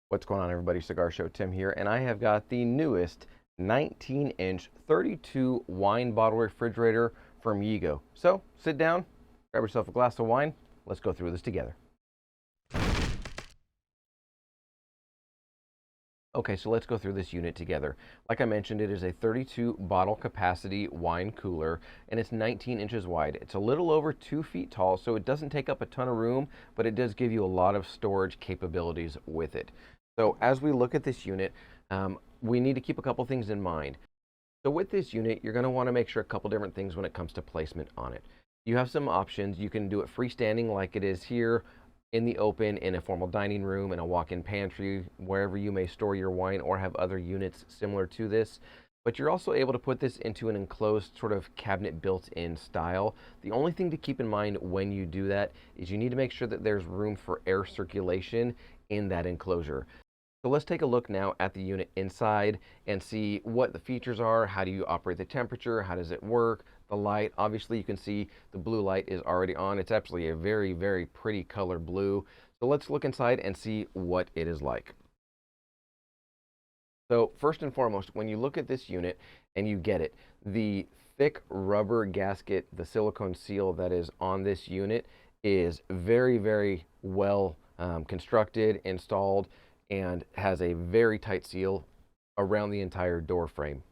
What's going on, everybody? Cigar Show Tim here, and I have got the newest 19-inch 32 wine bottle refrigerator from Yeego. So sit down, grab yourself a glass of wine. Let's go through this together. Okay, so let's go through this unit together. Like I mentioned, it is a 32 bottle capacity wine cooler, and it's 19 inches wide. It's a little over 2 feet tall, so it doesn't take up a ton of room, but it does give you a lot of storage capabilities with it. So as we look at this unit, we need to keep a couple things in mind. So with this unit, you're going to want to make sure a couple different things when it comes to placement on it. You have some options. You can do it freestanding like it is here in the open, in a formal dining room, in a walk-in pantry, wherever you may store your wine or have other units similar to this. But you're also able to put this into an enclosed sort of cabinet built-in style. The only thing to keep in mind when you do that is you need to make sure that there's room for air circulation in that enclosure. So let's take a look now at the unit inside and see what the features are. How do you operate the temperature? How does it work? The light, obviously you can see the blue light is already on. It's actually a very, very pretty color blue. So let's look inside and see what it is like. So first and foremost, when you look at this unit and you get it, the thick rubber gasket, the silicone seal that is on this unit is very, very well constructed, installed, and has a very tight seal around the entire door frame.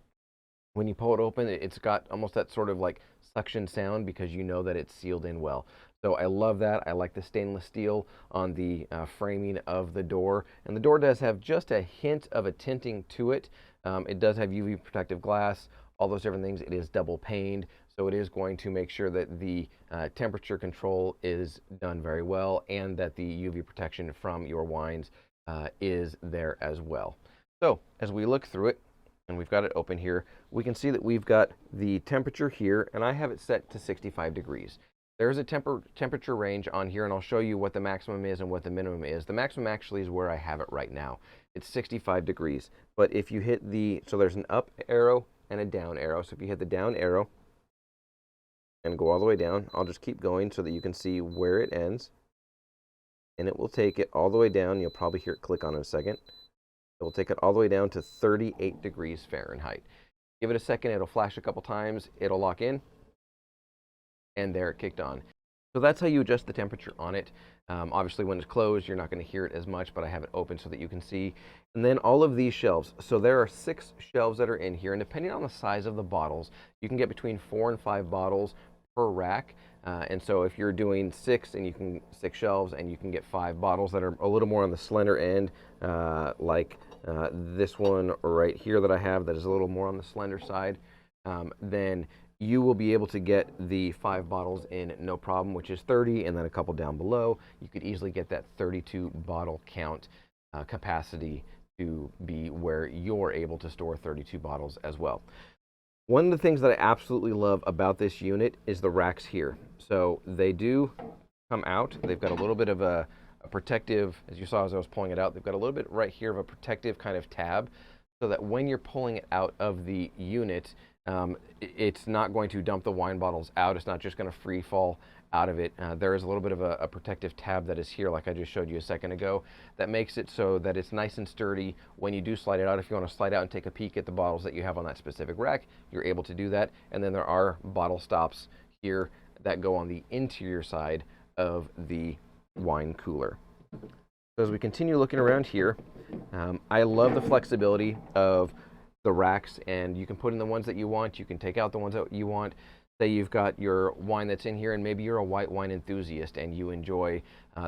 When you pull it open, it's got almost that sort of like suction sound because you know that it's sealed in well. So I love that. I like the stainless steel on the framing of the door. And the door does have just a hint of a tinting to it. It does have UV protective glass, all those different things. It is double paned, so it is going to make sure that the temperature control is done very well and that the UV protection from your wines is there as well. So as we look through it, and we've got it open here, we can see that we've got the temperature here, and I have it set to 65 degrees. There's a temperature range on here, and I'll show you what the maximum is and what the minimum is. The maximum actually is where I have it right now. It's 65 degrees. But if you hit so there's an up arrow and a down arrow. So if you hit the down arrow and go all the way down, I'll just keep going so that you can see where it ends. And it will take it all the way down. You'll probably hear it click on in a second. It will take it all the way down to 38 degrees Fahrenheit. Give it a second, it'll flash a couple times, it'll lock in, and there it kicked on. So that's how you adjust the temperature on it. Obviously when it's closed, you're not going to hear it as much, but I have it open so that you can see. And then all of these shelves. So there are 6 shelves that are in here, and depending on the size of the bottles, you can get between 4 and 5 bottles per rack. And so if you're doing 6 and you can 6 shelves and you can get 5 bottles that are a little more on the slender end, like this one right here that I have that is a little more on the slender side, then you will be able to get the 5 bottles in no problem, which is 30, and then a couple down below. You could easily get that 32 bottle count capacity to be where you're able to store 32 bottles as well. One of the things that I absolutely love about this unit is the racks here. So they do come out. They've got a little bit of a protective, as you saw as I was pulling it out, they've got a little bit right here of a protective kind of tab so that when you're pulling it out of the unit, it's not going to dump the wine bottles out. It's not just going to free fall out of it. There is a little bit of a protective tab that is here, like I just showed you a second ago, that makes it so that it's nice and sturdy when you do slide it out. If you want to slide out and take a peek at the bottles that you have on that specific rack, you're able to do that. And then there are bottle stops here that go on the interior side of the wine cooler. So as we continue looking around here, I love the flexibility of the racks, and you can put in the ones that you want. You can take out the ones that you want. Say you've got your wine that's in here, and maybe you're a white wine enthusiast and you enjoy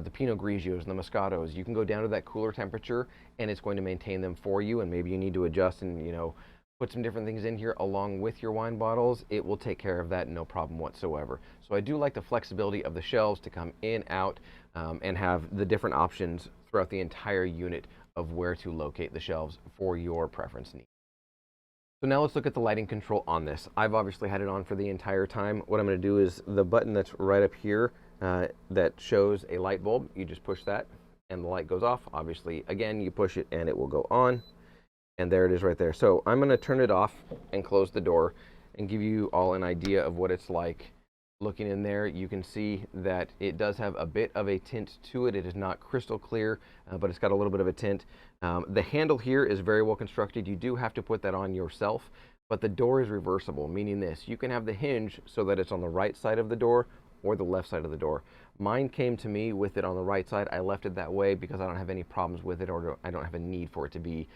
the Pinot Grigios and the Moscatos. You can go down to that cooler temperature, and it's going to maintain them for you. And maybe you need to adjust and put some different things in here along with your wine bottles. It will take care of that, no problem whatsoever. So I do like the flexibility of the shelves to come in, out, and have the different options throughout the entire unit of where to locate the shelves for your preference needs. So now let's look at the lighting control on this. I've obviously had it on for the entire time. What I'm going to do is the button that's right up here that shows a light bulb, you just push that and the light goes off. Obviously, again, you push it and it will go on. And there it is right there. So I'm going to turn it off and close the door and give you all an idea of what it's like Looking in there, you can see that it does have a bit of a tint to it. It is not crystal clear, but it's got a little bit of a tint. The handle here is very well constructed. You do have to put that on yourself, but the door is reversible, meaning this: you can have the hinge so that it's on the right side of the door or the left side of the door. Mine came to me with it on the right side. I left it that way because I don't have any problems with it, or I don't have a need for it to be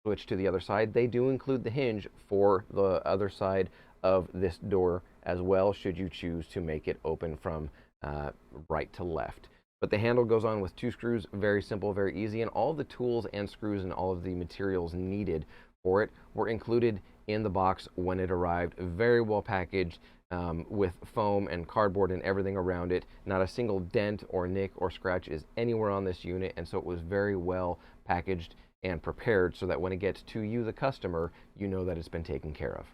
switched to the other side. They do include the hinge for the other side of this door as well, should you choose to make it open from right to left. But the handle goes on with 2 screws, very simple, very easy, and all the tools and screws and all of the materials needed for it were included in the box when it arrived. Very well packaged, with foam and cardboard and everything around it. Not a single dent or nick or scratch is anywhere on this unit, and so it was very well packaged and prepared so that when it gets to you, the customer, you know that it's been taken care of.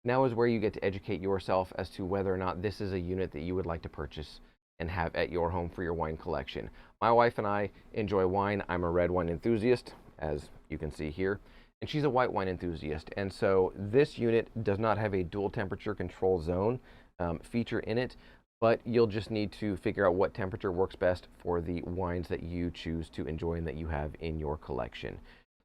Now is where you get to educate yourself as to whether or not this is a unit that you would like to purchase and have at your home for your wine collection. My wife and I enjoy wine. I'm a red wine enthusiast, as you can see here, and she's a white wine enthusiast. And so this unit does not have a dual temperature control zone feature in it, but you'll just need to figure out what temperature works best for the wines that you choose to enjoy and that you have in your collection.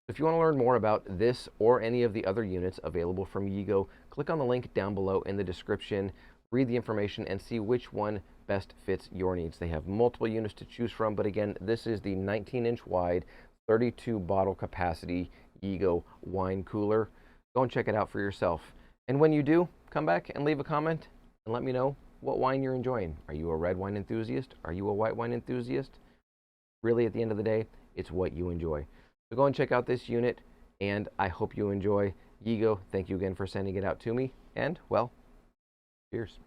If you want to learn more about this or any of the other units available from Yeego, click on the link down below in the description, read the information, and see which one best fits your needs. They have multiple units to choose from, but again, this is the 19-inch wide, 32 bottle capacity Yeego wine cooler. Go and check it out for yourself. And when you do, come back and leave a comment and let me know what wine you're enjoying. Are you a red wine enthusiast? Are you a white wine enthusiast? Really, at the end of the day, it's what you enjoy. So go and check out this unit, and I hope you enjoy. Yeego, thank you again for sending it out to me, and, well, cheers.